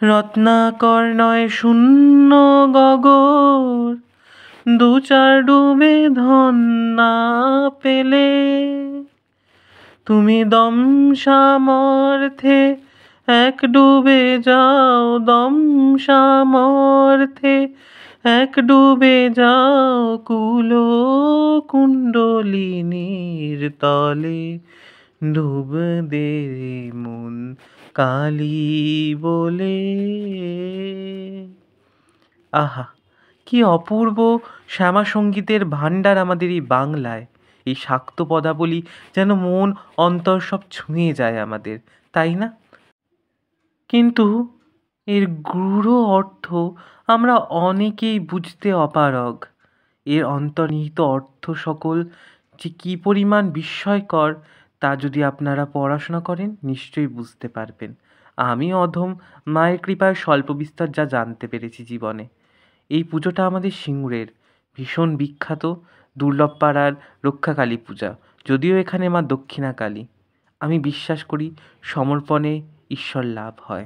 রত্নাকর নয় শূন্য গগর, দু চার ডুবে ধন না পেলে। তুমি দম সামর্থ্যে এক ডুবে যাও, দম সামর্থ্যে এক ডুবে যাও, কুল কুণ্ডলিনীর তলে। ডুব দে মন কালী বলে। আহা, কি অপূর্ব শ্যামা সঙ্গীতের ভাণ্ডার আমাদের এই বাংলায়। এই শাক্ত পদাবলী যেন মন অন্তর সব ছুঁয়ে যায় আমাদের, তাই না? কিন্তু এর গূঢ় অর্থ আমরা অনেকেই বুঝতে অপারগ। এর অন্তর্নিহিত অর্থ সকল যে কী পরিমাণ বিস্ময়কর, তা যদি আপনারা পড়াশোনা করেন নিশ্চয়ই বুঝতে পারবেন। আমি অধম মায়ের কৃপায় স্বল্প বিস্তর যা জানতে পেরেছি জীবনে। এই পুজোটা আমাদের সিঙ্গুরের ভীষণ বিখ্যাত দুর্লভপাড়ার রক্ষাকালী পূজা। যদিও এখানে মা দক্ষিণা কালী। আমি বিশ্বাস করি সমর্পণে ঈশ্বর লাভ হয়।